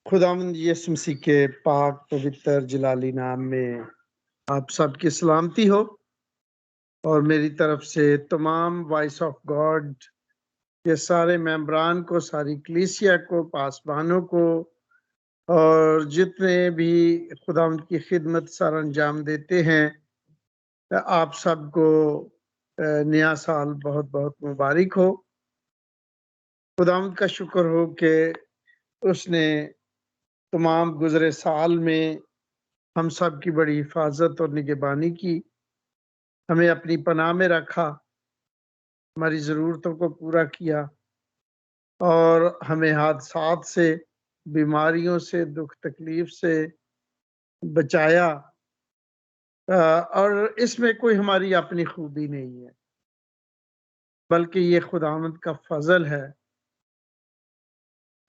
खुदावंद यीशु मसीह के पाक पवित्र जलाली नाम में आप सबकी सलामती हो और मेरी तरफ से तमाम वॉइस ऑफ गॉड के सारे मेंबरान को, सारी कलीसिया को, पासबानों को और जितने भी खुदावंद की खिदमत सर अंजाम देते हैं, आप सबको नया साल बहुत बहुत मुबारक हो। खुदावंद का शुक्र हो कि उसने तमाम गुजरे साल में हम सब की बड़ी हिफाजत और निगहबानी की, हमें अपनी पनाह में रखा, हमारी ज़रूरतों को पूरा किया और हमें हादसात से, बीमारियों से, दुख तकलीफ से बचाया। और इसमें कोई हमारी अपनी खूबी नहीं है, बल्कि ये खुदावंद का फजल है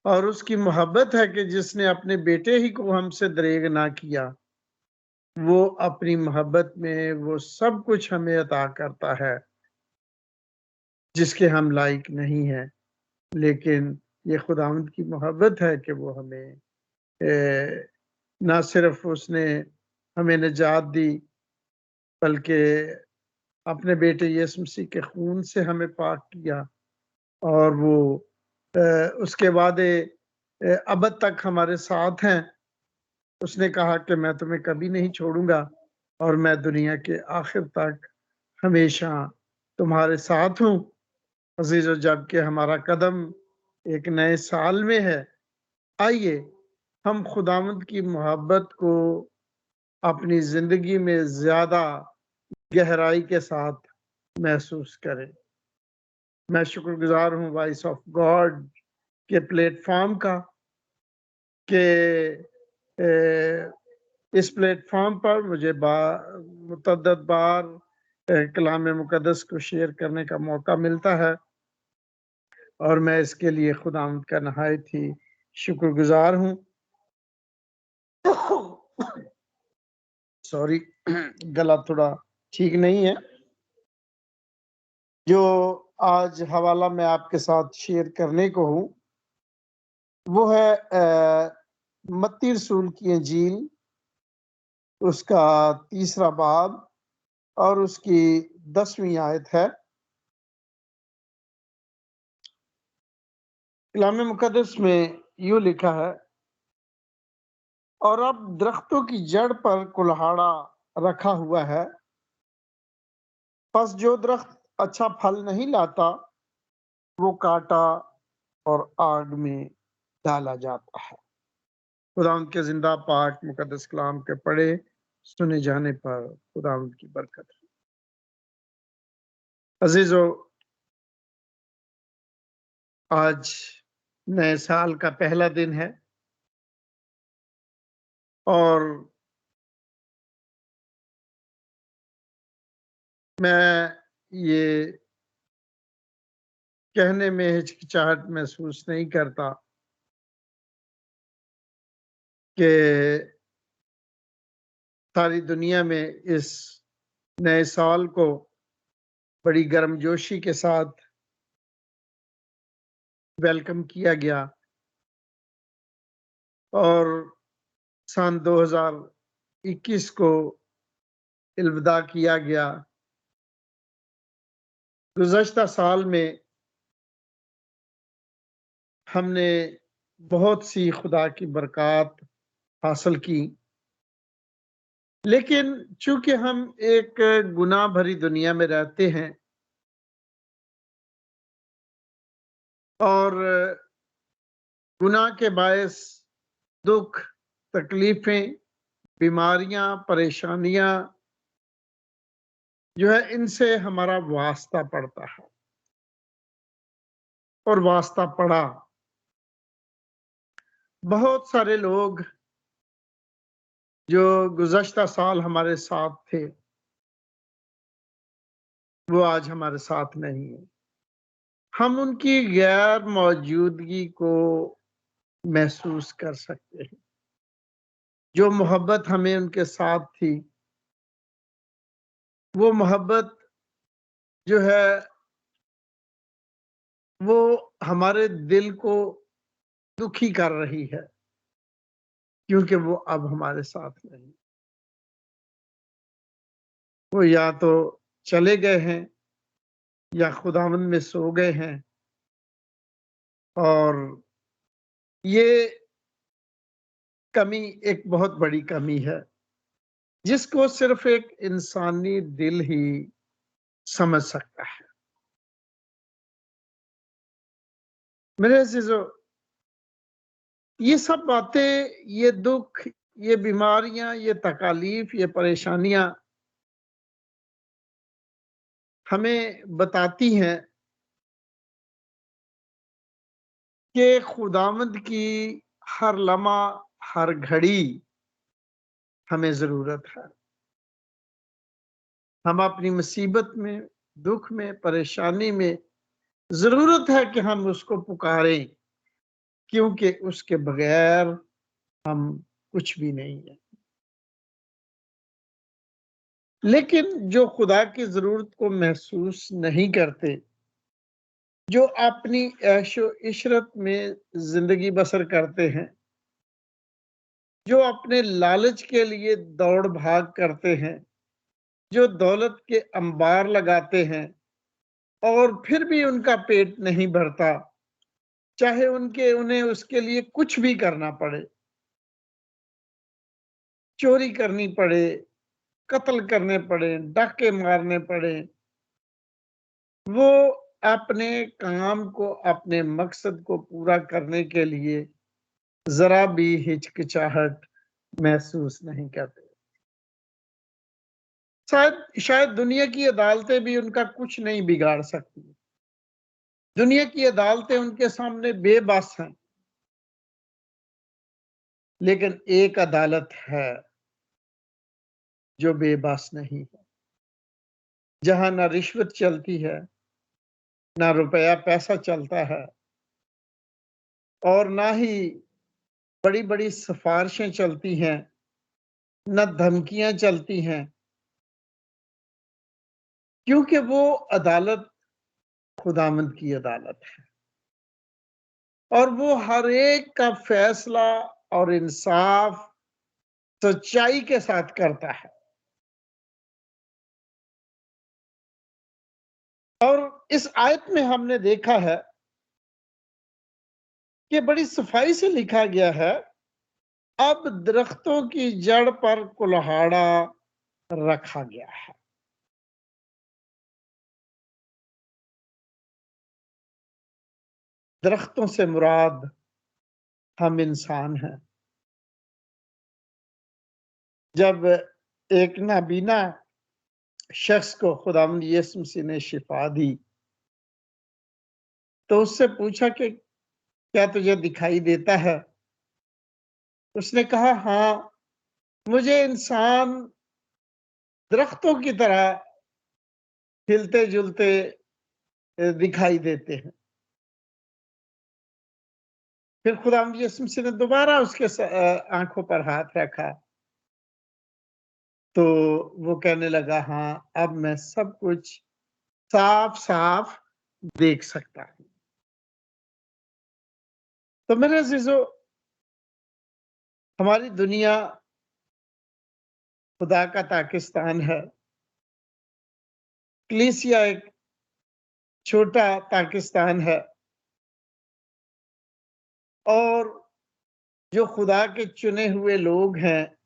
और उसकी मोहब्बत है कि जिसने अपने बेटे ही को हमसे दरेग ना किया, वो अपनी मोहब्बत में वो सब कुछ हमें अता करता है जिसके हम लायक नहीं हैं। लेकिन ये खुदावंद की मोहब्बत है कि वो हमें ना सिर्फ उसने हमें निजात दी, बल्कि अपने बेटे यीशु मसीह के खून से हमें पाक किया और वो उसके वादे अबद तक हमारे साथ हैं। उसने कहा कि मैं तुम्हें कभी नहीं छोड़ूंगा और मैं दुनिया के आखिर तक हमेशा तुम्हारे साथ हूँ। अजीज़ों, जबकि हमारा कदम एक नए साल में है, आइए हम खुदावंद की मोहब्बत को अपनी जिंदगी में ज्यादा गहराई के साथ महसूस करें। मैं शुक्रगुजार हूँ वॉइस ऑफ गॉड के प्लेटफॉर्म का कि इस प्लेटफॉर्म पर मुझे मुतअद्दिद बार कलाम मुकद्दस को शेयर करने का मौका मिलता है और मैं इसके लिए खुदावंद का नहायत ही शुक्रगुजार हूँ। सॉरी, गला थोड़ा ठीक नहीं है। जो आज हवाला मैं आपके साथ शेयर करने को हूँ वो है मत्ती रसूल की इंजील, उसका 3रा बाब और उसकी 10वीं आयत है। कलाम मुकद्दस में यूं लिखा है, और अब दरख्तों की जड़ पर कुल्हाड़ा रखा हुआ है, बस जो दरख्त अच्छा फल नहीं लाता वो काटा और आग में डाला जाता है। खुदावंद के जिंदा पाक मुकद्दस कलाम के पढ़े सुने जाने पर खुदावंद की बरकत। अजीजों, आज नए साल का पहला दिन है और मैं ये कहने में हिचकिचाहट महसूस नहीं करता कि सारी दुनिया में इस नए साल को बड़ी गर्मजोशी के साथ वेलकम किया गया और सन 2021 को अलविदा किया गया। गुज़श्ता साल में हमने बहुत सी खुदा की बरकत हासिल की, लेकिन चूंकि हम एक गुनाह भरी दुनिया में रहते हैं और गुनाह के बायस दुख, तकलीफें, बीमारियां, परेशानियां जो है, इनसे हमारा वास्ता पड़ता है और वास्ता पड़ा। बहुत सारे लोग जो गुज़श्ता साल हमारे साथ थे वो आज हमारे साथ नहीं है। हम उनकी गैर मौजूदगी को महसूस कर सकते हैं। जो मोहब्बत हमें उनके साथ थी, वो मोहब्बत जो है वो हमारे दिल को दुखी कर रही है, क्योंकि वो अब हमारे साथ नहीं। वो या तो चले गए हैं या खुदावंद में सो गए हैं, और ये कमी एक बहुत बड़ी कमी है, जिसको सिर्फ एक इंसानी दिल ही समझ सकता है। मेरे अज़ीज़ों, ये सब बातें, ये दुःख, ये बीमारियाँ, ये तकालीफ, ये परेशानियाँ हमें बताती हैं कि खुदावंद की हर लम्हा, हर घड़ी हमें ज़रूरत है। हम अपनी मुसीबत में, दुःख में, परेशानी में ज़रूरत है कि हम उसको पुकारें, क्योंकि उसके बगैर हम कुछ भी नहीं हैं। लेकिन जो खुदा की ज़रूरत को महसूस नहीं करते, जो अपनी ऐशो-इशरत में ज़िंदगी बसर करते हैं, जो अपने लालच के लिए दौड़-भाग करते हैं, जो दौलत के अंबार लगाते हैं और फिर भी उनका पेट नहीं भरता, चाहे उन्हें उसके लिए कुछ भी करना पड़े, चोरी करनी पड़े, कत्ल करने पड़े, डाके मारने पड़े, वो अपने काम को, अपने मकसद को पूरा करने के लिए ज़रा भी हिचकिचाहट महसूस नहीं करते। शायद शायद दुनिया की अदालतें भी उनका कुछ नहीं बिगाड़ सकती। दुनिया की अदालतें उनके सामने बेबस हैं, लेकिन एक अदालत है जो बेबस नहीं है, जहाँ ना रिश्वत चलती है, ना रुपया पैसा चलता है, और ना ही बड़ी-बड़ी सिफ़ारिशें चलती हैं, ना धमकियाँ चलती हैं, क्योंकि वो अदालत खुदावंद की अदालत है, और वो हर एक का फैसला और इंसाफ सच्चाई के साथ करता है। और इस आयत में हमने देखा है कि बड़ी सफाई से लिखा गया है, अब दरख्तों की जड़ पर कुल्हाड़ा रखा गया है। दरख्तों से मुराद हम इंसान हैं। जब एक नाबीना शख्स को खुदावंद यीशु मसीह ने शिफा दी, तो उससे पूछा कि क्या तुझे दिखाई देता है? उसने कहा, हाँ, मुझे इंसान दरख्तों की तरह हिलते-जुलते दिखाई देते हैं। फिर खुदावंद यीशु मसीह ने दोबारा उसके आँखों पर हाथ रखा, तो वो कहने लगा, हाँ, अब मैं सब कुछ साफ-साफ देख सकता हूँ। तो मेरे अज़ीज़ों, हमारी दुनिया खुदा का पाकिस्तान है। कलीसिया एक छोटा पाकिस्तान है, और जो खुदा के चुने हुए लोग हैं,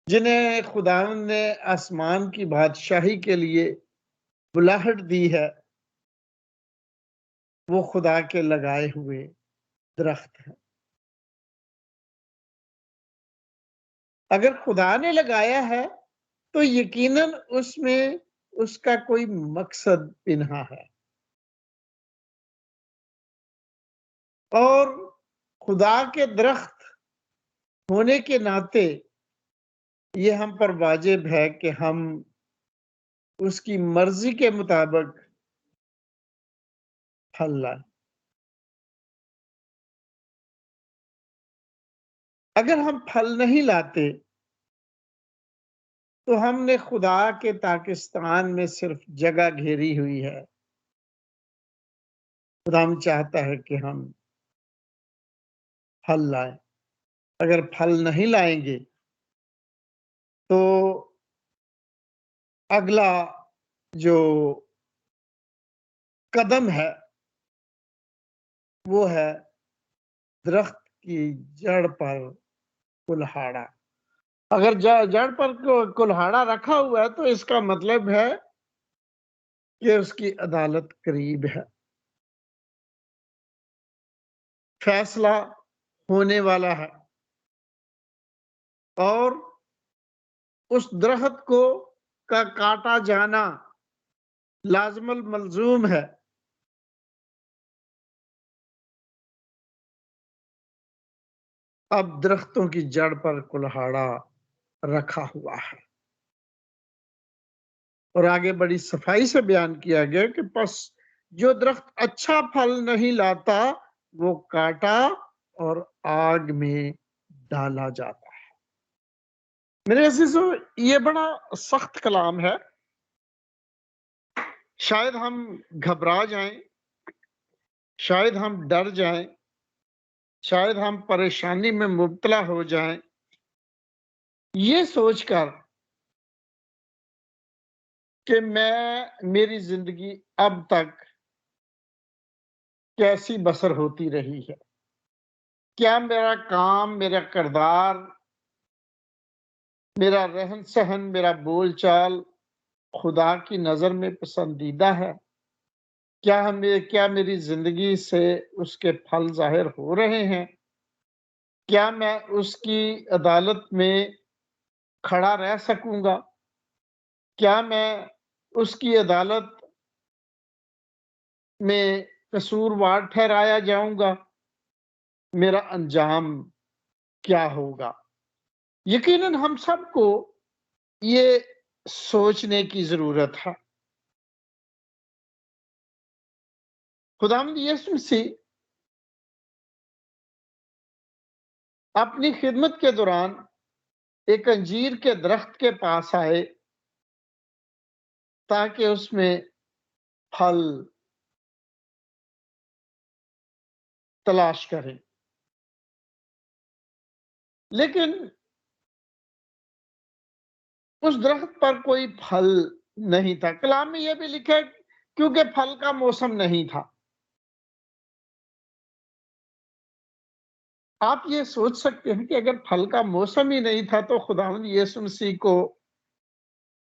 जिन्हें खुदावंद ने आसमान की बादशाही के लिए बुलाहट दी है, वो खुदा के लगाए हुए दरख्त हैं। अगर खुदा ने लगाया है, तो यकीनन उसमें उसका कोई मकसद पिन्हा है, और खुदा के दरख्त होने के नाते ये हम पर वाजिब है कि हम उसकी मर्ज़ी के मुताबिक फल लाएँ। अगर हम फल नहीं लाते, तो हमने खुदा के पाकिस्तान में सिर्फ जगह घेरी हुई है, खुदावंद चाहता है कि हम फल लाएं। अगर फल नहीं लाएंगे तो अगला जो कदम है वो है दरख्त की जड़ पर कुल्हाड़ा। अगर जड़ पर कुल्हाड़ा रखा हुआ है तो इसका मतलब है कि उसकी अदालत करीब है, फैसला होने वाला है और उस दरख्त को का काटा जाना लाजमल मलजूम है। अब दरख्तों की जड़ पर कुल्हाड़ा रखा हुआ है और आगे बड़ी सफाई से बयान किया गया कि बस जो दरख्त अच्छा फल नहीं लाता वो काटा और आग में डाला जाता है। मेरे अजीजों, ये बड़ा सख्त कलाम है। शायद हम घबरा जाएं, शायद हम डर जाएं, शायद हम परेशानी में मुब्तला हो जाएं, ये सोचकर कि मेरी जिंदगी अब तक कैसी बसर होती रही है। क्या मेरा काम, मेरा किरदार, मेरा रहन सहन, मेरा बोलचाल खुदा की नजर में पसंदीदा है? क्या मेरी जिंदगी से उसके फल जाहिर हो रहे हैं? क्या मैं उसकी अदालत में खड़ा रह सकूंगा? क्या मैं उसकी अदालत में कसूरवार ठहराया जाऊंगा? मेरा अंजाम क्या होगा? यकीनन हम सबको ये सोचने की जरूरत है। खुदावंद यीशु मसीह अपनी खिदमत के दौरान एक अंजीर के दरख्त के पास आए ताकि उसमें फल तलाश करें, लेकिन उस दरख्त पर कोई फल नहीं था। कलाम में यह भी लिखा है क्योंकि फल का मौसम नहीं था। आप ये सोच सकते हैं कि अगर फल का मौसम ही नहीं था तो खुदावंद यीशु मसीह को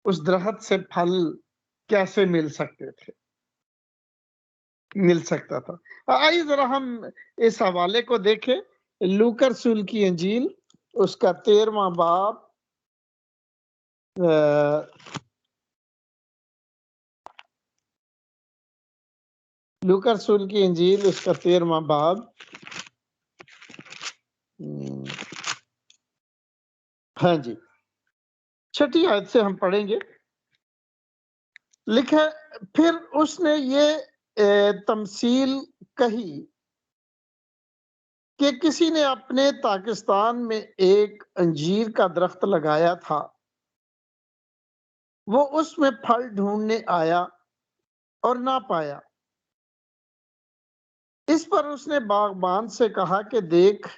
उस दरख्त से फल कैसे मिल सकता था। आइए जरा हम इस हवाले को देखें। लूका रसूल की इंजील उसका 13वां बाब, लूका रसूल की इंजील उसका 13वां बाब, हाँ जी, 6ठी आयत से हम पढ़ेंगे। लिखा है, फिर उसने ये तमसील कही कि किसी ने अपने पाकिस्तान में एक अंजीर का दरख्त लगाया था। वो उसमें फल ढूंढने आया और ना पाया। इस पर उसने बागबान से कहा कि देख,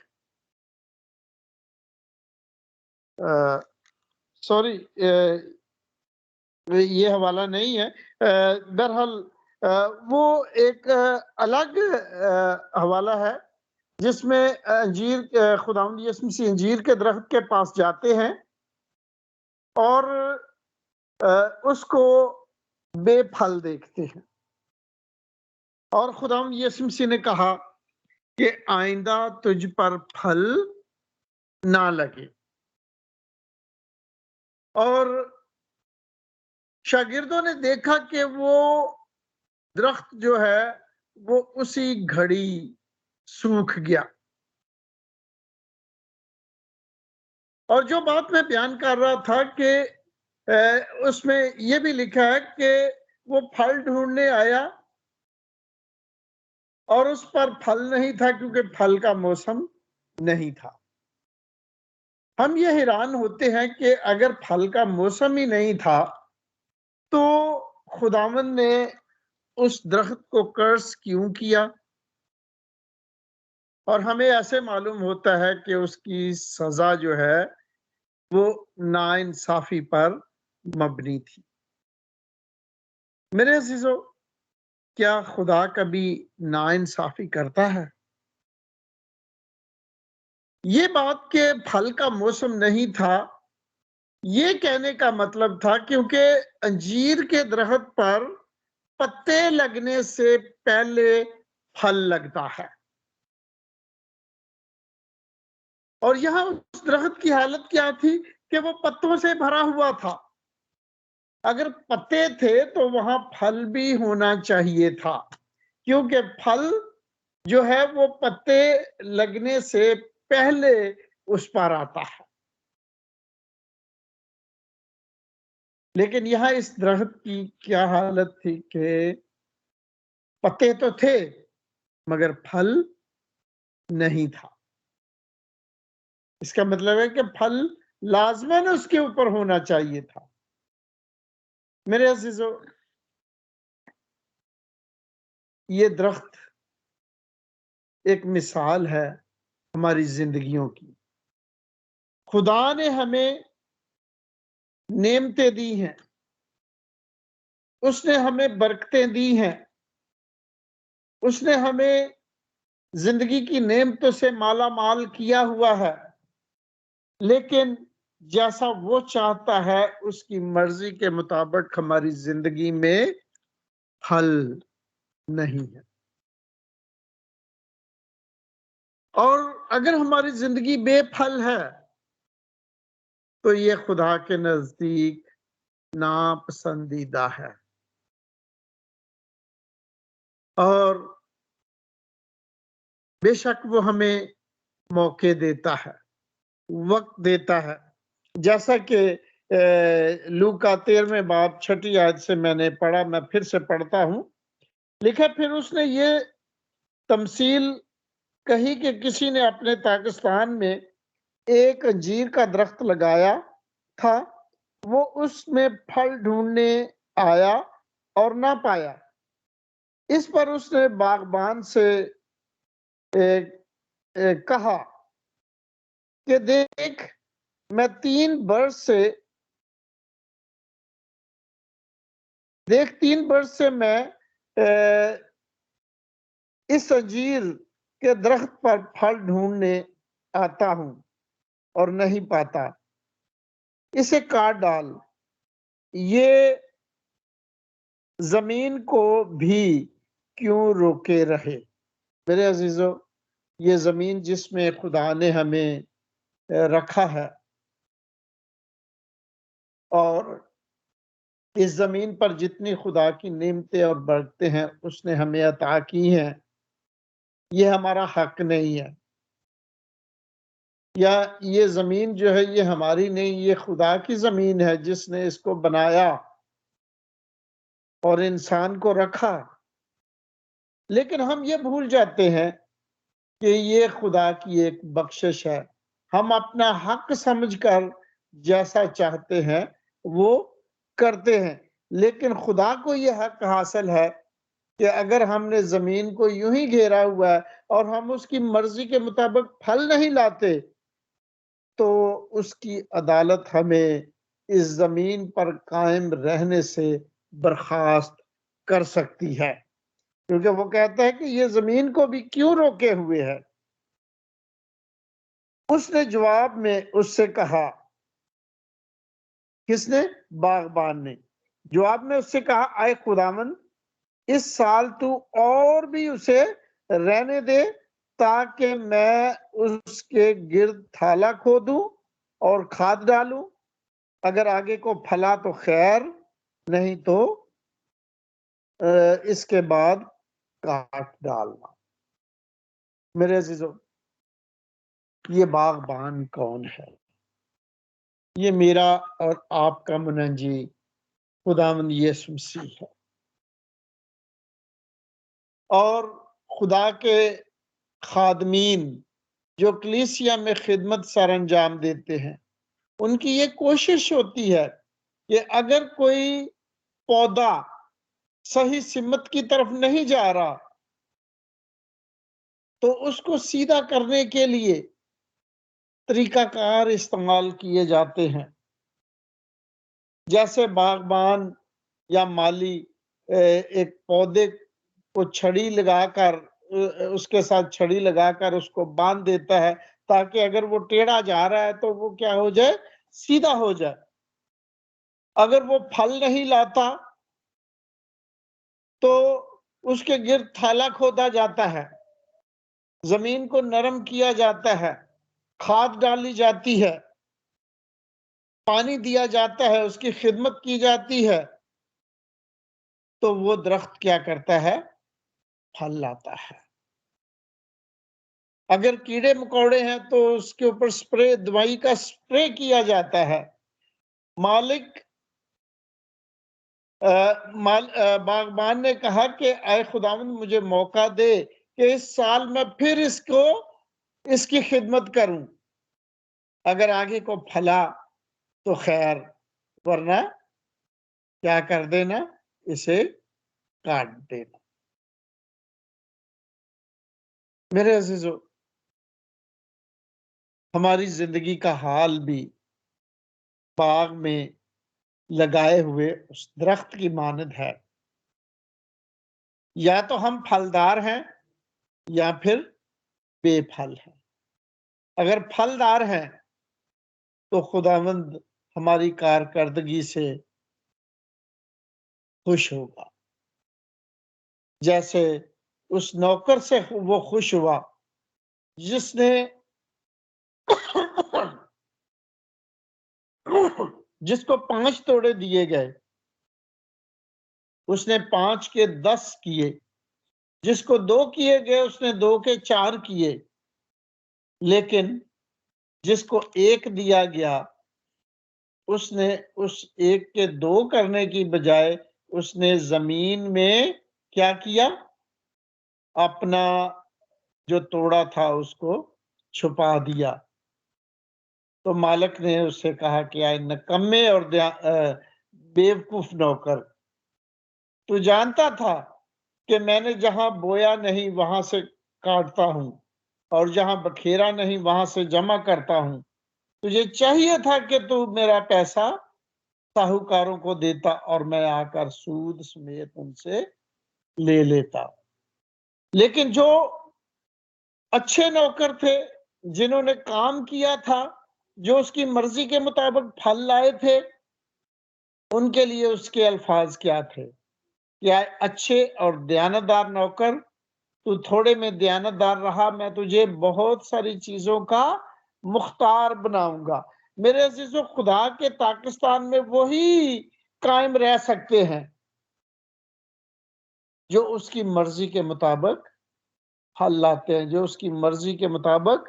सॉरी, ये हवाला नहीं है। बहरहाल वो एक अलग हवाला है जिसमें अंजीर, खुदावंद यीशु मसीह अंजीर के दरख्त के पास जाते हैं और उसको बेफल देखते हैं और खुदावंद यीशु मसीह ने कहा कि आइंदा तुझ पर फल ना लगे। और शागिर्दों ने देखा कि वो दरख्त जो है वो उसी घड़ी सूख गया। और जो बात मैं बयान कर रहा था कि उसमें ये भी लिखा है कि वो फल ढूंढने आया और उस पर फल नहीं था क्योंकि फल का मौसम नहीं था। हम ये हैरान होते हैं कि अगर फल का मौसम ही नहीं था तो खुदावंद ने उस दरख्त को कर्स क्यों किया? और हमें ऐसे मालूम होता है कि उसकी सजा जो है वो नाइंसाफी पर मबनी थी। मेरे अजीजों, क्या खुदा कभी नाइंसाफी करता है? ये बात के फल का मौसम नहीं था, ये कहने का मतलब था क्योंकि अंजीर के दरख्त पर पत्ते लगने से पहले फल लगता है। और यहाँ उस दरख्त की हालत क्या थी कि वो पत्तों से भरा हुआ था। अगर पत्ते थे तो वहां फल भी होना चाहिए था, क्योंकि फल जो है वो पत्ते लगने से पहले उस पर आता है। लेकिन यहाँ इस दरख्त की क्या हालत थी कि पत्ते तो थे मगर फल नहीं था। इसका मतलब है कि फल लाजमन उसके ऊपर होना चाहिए था। मेरे अजीजों, ये दरख्त एक मिसाल है हमारी जिंदगियों की। खुदा ने हमें नेमतें दी हैं, उसने हमें बरकतें दी हैं, उसने हमें जिंदगी की नेमतों से माला माल किया हुआ है। लेकिन जैसा वो चाहता है उसकी मर्जी के मुताबिक हमारी जिंदगी में फल नहीं है। और अगर हमारी जिंदगी बेफल है तो ये खुदा के नजदीक नापसंदीदा है। और बेशक वो हमें मौके देता है, वक्त देता है। जैसा कि लूका 13वें बाब 6 आयत से मैंने पढ़ा, मैं फिर से पढ़ता हूं। लिखा, फिर उसने ये तमसील कही कि किसी ने अपने पाकिस्तान में एक अंजीर का दरख्त लगाया था। वो उसमें फल ढूंढने आया और ना पाया। इस पर उसने बागबान से कहा कि देख, मैं 3 वर्ष से मैं इस अंजीर के दरख्त पर फल ढूंढने आता हूं और नहीं पाता। इसे काट डाल। ये जमीन को भी क्यों रोके रहे? मेरे अजीजों, ये जमीन जिसमें खुदा ने हमें रखा है और इस जमीन पर जितनी खुदा की नेमतें और बरकतें हैं उसने हमें अता की हैं, ये हमारा हक नहीं है। या ये जमीन जो है ये हमारी नहीं, ये खुदा की जमीन है जिसने इसको बनाया और इंसान को रखा। लेकिन हम ये भूल जाते हैं कि ये खुदा की एक बख्शिश है। हम अपना हक समझकर जैसा चाहते हैं वो करते हैं। लेकिन खुदा को ये हक हासिल है कि अगर हमने जमीन को यूं ही घेरा हुआ है और हम उसकी मर्जी के मुताबिक फल नहीं लाते तो उसकी अदालत हमें इस जमीन पर कायम रहने से बर्खास्त कर सकती है, क्योंकि वो कहता है कि ये जमीन को भी क्यों रोके हुए है। उसने जवाब में उससे कहा, किसने? बागबान ने जवाब में उससे कहा, आए खुदावन, इस साल तू और भी उसे रहने दे ताकि मैं उसके गिर्द थाला खोदूं और खाद डालूं। अगर आगे को फला तो खैर, नहीं तो इसके बाद काट डालना। मेरे अजीजों, ये बागबान कौन है? ये मेरा और आपका मुनजी खुदावंद यीशु मसीह है। और खुदा के खादमीन जो कलीसिया में खिदमत सर अंजाम देते हैं, उनकी ये कोशिश होती है कि अगर कोई पौधा सही सिमत की तरफ नहीं जा रहा, तो उसको सीधा करने के लिए तरीकाकार इस्तेमाल किए जाते हैं। जैसे बागबान या माली एक पौधे को छड़ी लगाकर उसके साथ छड़ी लगाकर उसको बांध देता है, ताकि अगर वो टेढ़ा जा रहा है तो वो क्या हो जाए, सीधा हो जाए। अगर वो फल नहीं लाता तो उसके गिर्द थैला खोदा जाता है, जमीन को नरम किया जाता है, खाद डाली जाती है, पानी दिया जाता है, उसकी खिदमत की जाती है, तो वो दरख्त क्या करता है, फल लाता है। अगर कीड़े मकोड़े हैं तो उसके ऊपर स्प्रे, दवाई का स्प्रे किया जाता है। मालिक बागबान ने कहा कि ऐ खुदावंद मुझे मौका दे कि इस साल मैं फिर इसकी खिदमत करूं। अगर आगे को फला तो खैर, वरना क्या कर देना, इसे काट देना। मेरे अजीजों, हमारी जिंदगी का हाल भी बाग में लगाए हुए उस दरख्त की मानद है। या तो हम फलदार हैं या फिर बेफल हैं। अगर फलदार हैं तो खुदावंद हमारी कारकर्दगी से खुश होगा, जैसे उस नौकर से वो खुश हुआ जिसने जिसको 5 तोड़े दिए गए, उसने 5 के 10 किए। जिसको 2 किए गए उसने 2 के 4 किए। लेकिन जिसको 1 दिया गया, उसने उस 1 के 2 करने की बजाय उसने जमीन में क्या किया, अपना जो तोड़ा था उसको छुपा दिया। तो मालिक ने उससे कहा कि आए नकम्मे और बेवकूफ नौकर, तू जानता था कि मैंने जहां बोया नहीं वहां से काटता हूं और जहां बखेरा नहीं वहां से जमा करता हूं। तुझे चाहिए था कि तू मेरा पैसा साहूकारों को देता और मैं आकर सूद समेत उनसे ले लेता। लेकिन जो अच्छे नौकर थे, जिन्होंने काम किया था, जो उसकी मर्जी के मुताबिक फल लाए थे, उनके लिए उसके अल्फाज क्या थे, क्या अच्छे और दयानतदार नौकर, तू थोड़े में दयानतदार रहा, मैं तुझे बहुत सारी चीजों का मुख्तार बनाऊंगा। मेरे अजीजों, खुदा के पाकिस्तान में वही कायम रह सकते हैं जो उसकी मर्जी के मुताबिक फल लाते हैं, जो उसकी मर्जी के मुताबिक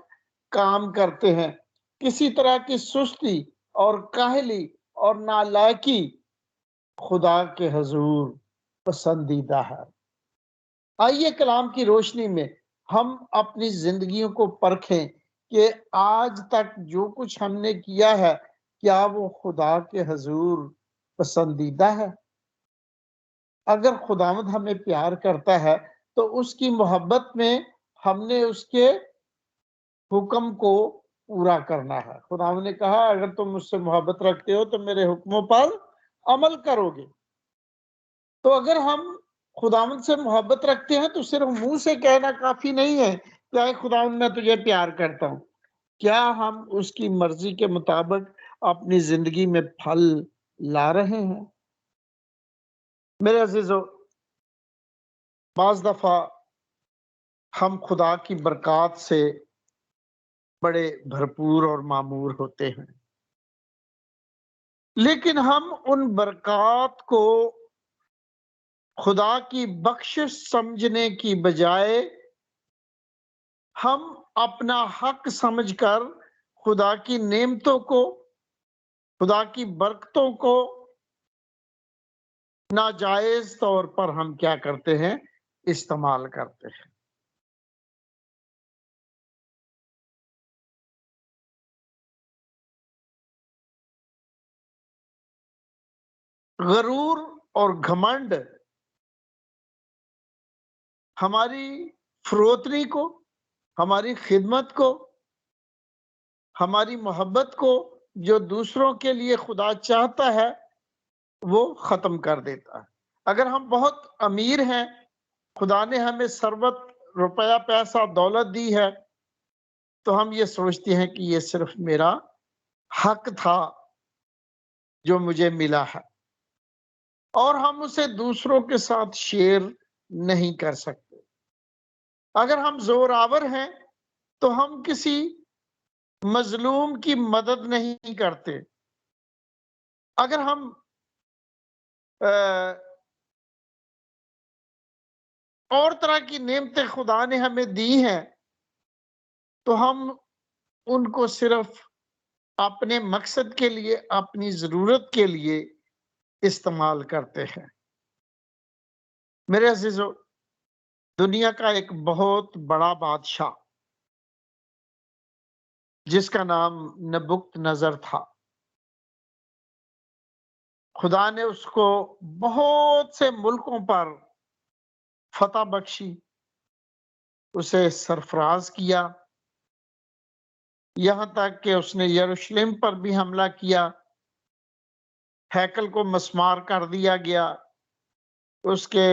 काम करते हैं। किसी तरह की सुस्ती और काहली और नालायकी खुदा के हजूर पसंदीदा है। आइए कलाम की रोशनी में हम अपनी जिंदगियों को परखें कि आज तक जो कुछ हमने किया है, क्या वो खुदा के हजूर पसंदीदा है। अगर खुदावंद हमें प्यार करता है तो उसकी मोहब्बत में हमने उसके हुक्म को पूरा करना है। खुदावंद ने कहा, अगर तुम मुझसे मोहब्बत रखते हो तो मेरे हुक्मों पर अमल करोगे। तो अगर हम खुदावंद से मोहब्बत रखते हैं तो सिर्फ मुंह से कहना काफी नहीं है, क्या खुदावंद मैं तुझे प्यार करता हूं। क्या हम उसकी मर्जी के मुताबिक अपनी जिंदगी में फल ला रहे हैं। मेरे अजीजों, बाज दफा हम खुदा की बरकत से बड़े भरपूर और मामूर होते हैं, लेकिन हम उन बरकत को खुदा की बख्शिश समझने की बजाय हम अपना हक समझकर खुदा की नेमतों को, खुदा की बरकतों को नाजायज तौर पर हम क्या करते हैं, इस्तेमाल करते हैं। गरूर और घमंड हमारी फरोतनी को, हमारी खिदमत को, हमारी मोहब्बत को जो दूसरों के लिए खुदा चाहता है वो खत्म कर देता है। अगर हम बहुत अमीर हैं, खुदा ने हमें सरबत रुपया पैसा दौलत दी है, तो हम ये सोचते हैं कि ये सिर्फ मेरा हक था जो मुझे मिला है, और हम उसे दूसरों के साथ शेयर नहीं कर सकते। अगर हम जोरावर हैं तो हम किसी मजलूम की मदद नहीं करते। अगर हम अ, और तरह की नेमतें खुदा ने हमें दी हैं, तो हम उनको सिर्फ अपने मकसद के लिए, अपनी ज़रूरत के लिए इस्तेमाल करते हैं। मेरे अज़ीज़ों, दुनिया का एक बहुत बड़ा बादशाह जिसका नाम नबुकतनज़र था, खुदा ने उसको बहुत से मुल्कों पर फतह बख्शी, उसे सरफराज किया, यहाँ तक कि उसने यरूशलेम पर भी हमला किया, हैकल को मस्मार कर दिया गया, उसके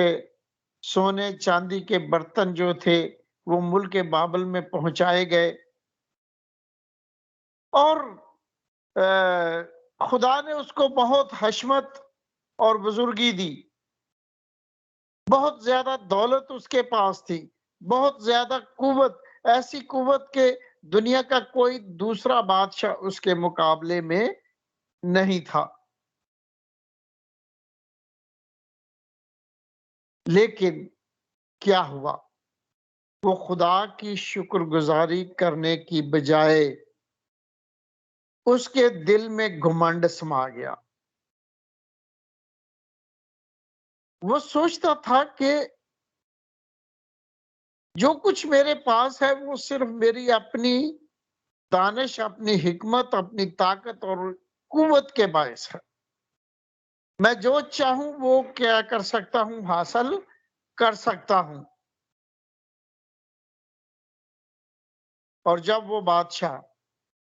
सोने चांदी के बर्तन जो थे वो मुल्क बाबल में पहुंचाए गए, और खुदा ने उसको बहुत हशमत और बुजुर्गी दी। बहुत ज्यादा दौलत उसके पास थी, बहुत ज्यादा कुवत, ऐसी कुवत के दुनिया का कोई दूसरा बादशाह उसके मुकाबले में नहीं था। लेकिन क्या हुआ, वो खुदा की शुक्रगुजारी करने की बजाय उसके दिल में घमंड समा गया। वो सोचता था कि जो कुछ मेरे पास है वो सिर्फ मेरी अपनी दानिश, अपनी हिकमत, अपनी ताकत और कुव्वत के बायस है। मैं जो चाहूं वो क्या कर सकता हूं, हासिल कर सकता हूं। और जब वो बादशाह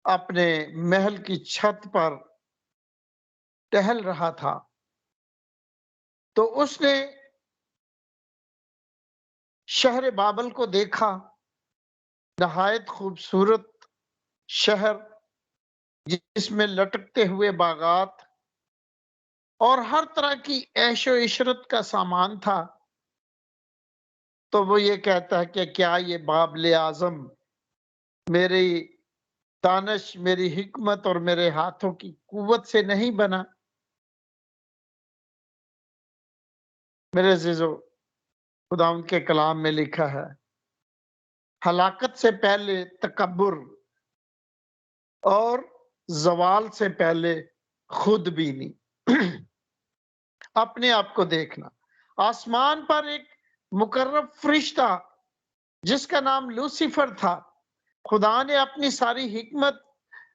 अपने महल की छत पर टहल रहा था, तो उसने शहर बाबल को देखा, नहायत खूबसूरत शहर जिसमें लटकते हुए बागात और हर तरह की ऐशो इशरत का सामान था। तो वो ये कहता है कि क्या ये बाबले आजम मेरी दानिश, मेरी हिकमत और मेरे हाथों की कुव्वत से नहीं बना? मेरे अजीजों, खुदा उनके कलाम में लिखा है, हलाकत से पहले तकब्बुर और जवाल से पहले खुदबीनी। अपने आप को देखना। आसमान पर एक मुकर्रब फरिश्ता जिसका नाम लूसीफर था, खुदा ने अपनी सारी हिकमत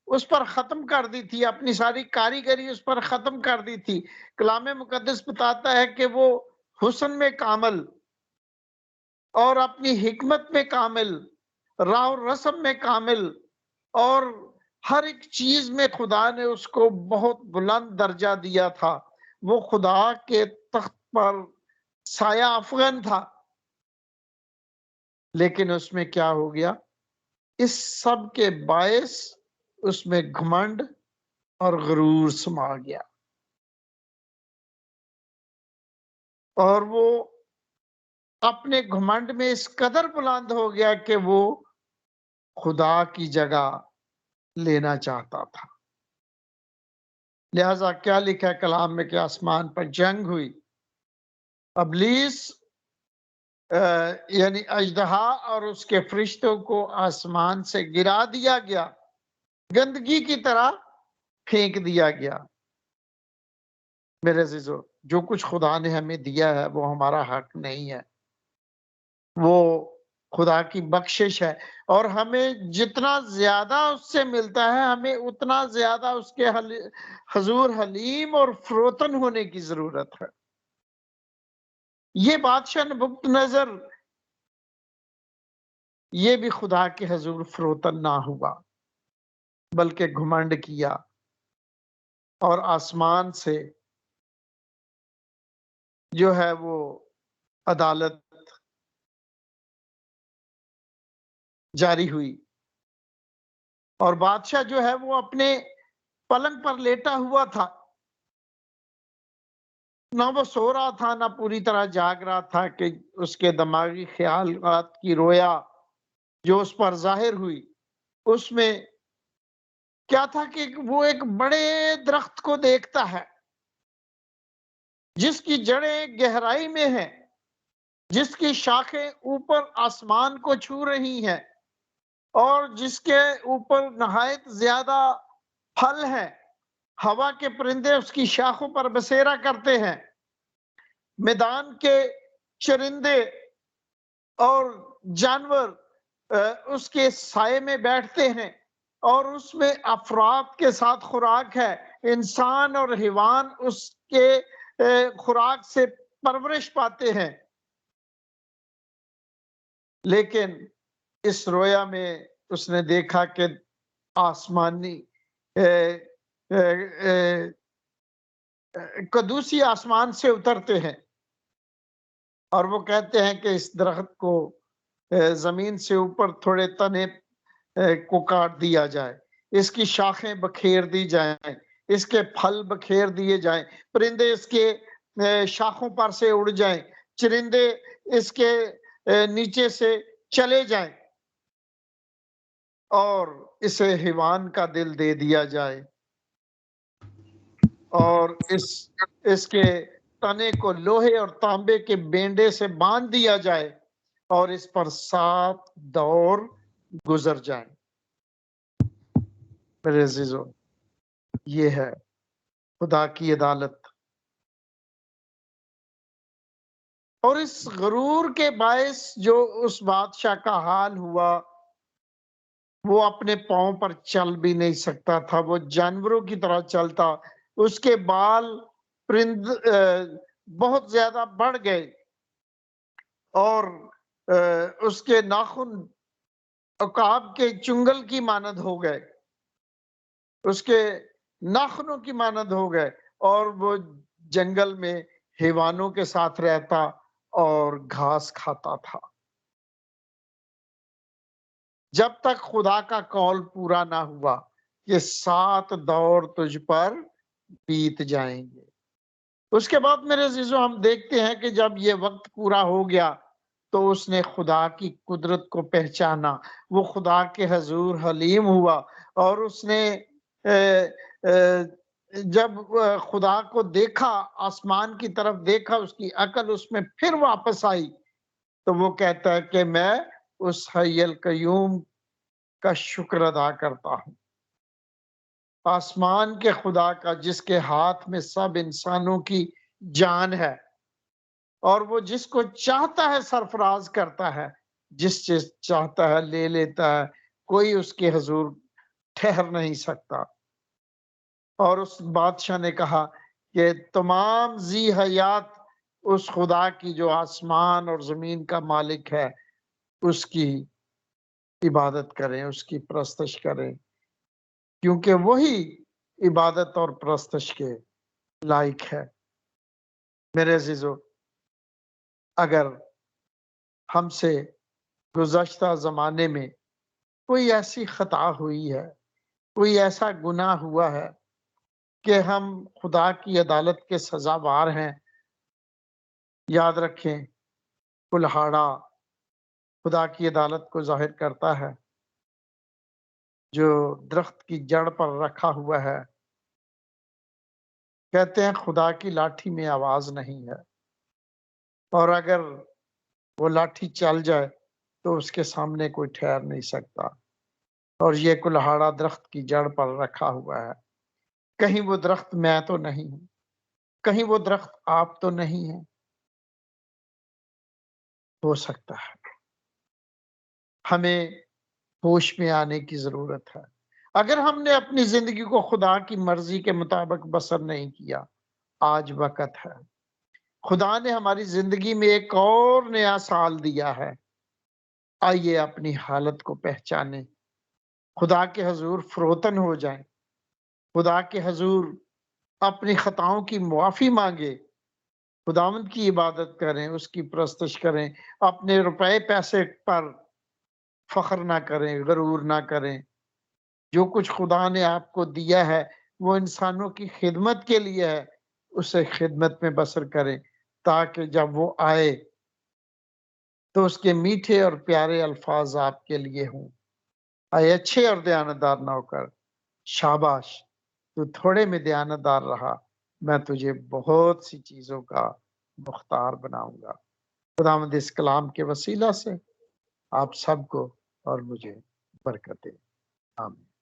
उस पर खत्म कर दी थी, अपनी सारी कारीगरी उस पर खत्म कर दी थी। कलाम मुकद्दस बताता है कि वो हुस्न में कामिल और अपनी हिकमत में कामिल, राह और रस्म में कामिल, और हर एक चीज में खुदा ने उसको बहुत बुलंद दर्जा दिया था। वो खुदा के तख्त पर साया अफगन था। लेकिन उसमें क्या हो गया, इस सब के बायस उसमें घमंड और गुरूर समा गया, और वो अपने घमंड में इस कदर बुलंद हो गया कि वो खुदा की जगह लेना चाहता था। लिहाजा क्या लिखा है कलाम में कि आसमान पर जंग हुई, अबलीस यानी अजदहा और उसके फरिश्तों को आसमान से गिरा दिया गया, गंदगी की तरह फेंक दिया गया। मेरे अजीजों, जो कुछ खुदा ने हमें दिया है वो हमारा हक नहीं है, वो खुदा की बख्शिश है, और हमें जितना ज्यादा उससे मिलता है हमें उतना ज्यादा उसके हजूर हलीम और फरोतन होने की जरूरत है। ये बादशाह नबुकतनजर ये भी खुदा के हजूर फरोतन ना हुआ, बल्कि घुमंड किया और आसमान से जो है वो अदालत जारी हुई और बादशाह जो है वो अपने पलंग पर लेटा हुआ था। ना वो सो रहा था, ना पूरी तरह जाग रहा था कि उसके दिमागी ख्यालात की रोया जो उस पर ज़ाहिर हुई, उसमें क्या था कि वो एक बड़े दरख्त को देखता है, जिसकी जड़ें गहराई में हैं, जिसकी शाखें ऊपर आसमान को छू रही हैं और जिसके ऊपर नहायत ज़्यादा फल हैं। हवा के परिंदे उसकी शाखों पर बसेरा करते हैं। मैदान के चरिंदे और जानवर उसके साये में बैठते हैं और उसमें अफराद के साथ खुराक है। इंसान और हैवान उसके खुराक से परवरिश पाते हैं। लेकिन इस रोया में उसने देखा कि आसमानी कदूसी आसमान से उतरते हैं और वो कहते हैं कि इस दरख्त को जमीन से ऊपर थोड़े तने को काट दिया जाए, इसकी शाखें बखेर दी जाएं, इसके फल बखेर दिए जाएं, परिंदे इसके शाखों पर से उड़ जाएं, चरिंदे इसके नीचे से चले जाएं और इसे हैवान का दिल दे दिया जाए और इसके तने को लोहे और तांबे के बेंडे से बांध दिया जाए और इस पर 7 दौर गुजर जाएं। मेरे अजीजों, ये है खुदा की अदालत। और इस गरूर के बायस जो उस बादशाह का हाल हुआ, वो अपने पांव पर चल भी नहीं सकता था, वो जानवरों की तरह चलता। उसके बाल परिंद बहुत ज्यादा बढ़ गए और उसके नाखून अकाब के चुंगल की मानद हो गए, उसके नाखूनों की मानद हो गए और वो जंगल में हैवानों के साथ रहता और घास खाता था, जब तक खुदा का कौल पूरा ना हुआ कि 7 दौर तुझ पर बीत जाएंगे। उसके बाद मेरे अजीजों, हम देखते हैं कि जब ये वक्त पूरा हो गया तो उसने खुदा की कुदरत को पहचाना, वो खुदा के हजूर हलीम हुआ और उसने जब खुदा को देखा, आसमान की तरफ देखा, उसकी अकल उसमें फिर वापस आई, तो वो कहता है कि मैं उस हय्युल कय्यूम का शुक्र अदा करता हूँ, आसमान के खुदा का जिसके हाथ में सब इंसानों की जान है और वो जिसको चाहता है सरफराज करता है, जिस चीज चाहता है ले लेता है, कोई उसके हजूर ठहर नहीं सकता। और उस बादशाह ने कहा कि तमाम जी हयात उस खुदा की जो आसमान और जमीन का मालिक है, उसकी इबादत करें, उसकी परस्तश करें, क्योंकि वही इबादत और परस्तश के लायक है। मेरे अजीजों, अगर हमसे गुज़श्ता ज़माने में कोई ऐसी खता हुई है, कोई ऐसा गुनाह हुआ है कि हम खुदा की अदालत के सजावार हैं, याद रखें, कुल्हाड़ा खुदा की अदालत को जाहिर करता है, जो दरख्त की जड़ पर रखा हुआ है। कहते हैं खुदा की लाठी में आवाज नहीं है और अगर वो लाठी चल जाए तो उसके सामने कोई ठहर नहीं सकता। और ये कुल्हाड़ा दरख्त की जड़ पर रखा हुआ है। कहीं वो दरख्त मैं तो नहीं हूं, कहीं वो दरख्त आप तो नहीं है। हो सकता है, हमें होश में आने की जरूरत है। अगर हमने अपनी जिंदगी को खुदा की मर्जी के मुताबिक बसर नहीं किया, आज वक्त है। खुदा ने हमारी जिंदगी में एक और नया साल दिया है, आइए अपनी हालत को पहचानें, खुदा के हजूर फरोतन हो जाएं, खुदा के हजूर अपनी खताओं की मुआफी मांगे, खुदावंद की इबादत करें, उसकी परस्तिश करें, अपने रुपए पैसे पर फख्र ना करें, गरूर ना करें। जो कुछ खुदा ने आपको दिया है वो इंसानों की खिदमत के लिए है, उसे खिदमत में बसर करें ताकि जब वो आए तो उसके मीठे और प्यारे अल्फाज आपके लिए हों। आए अच्छे और दयानतदार नौकर, शाबाश, तू थोड़े में दयानतदार रहा, मैं तुझे बहुत सी चीजों का मुख्तार बनाऊंगा। खुदावंद इस कलाम के वसीला से आप सबको और मुझे बरकत दे। आमीन।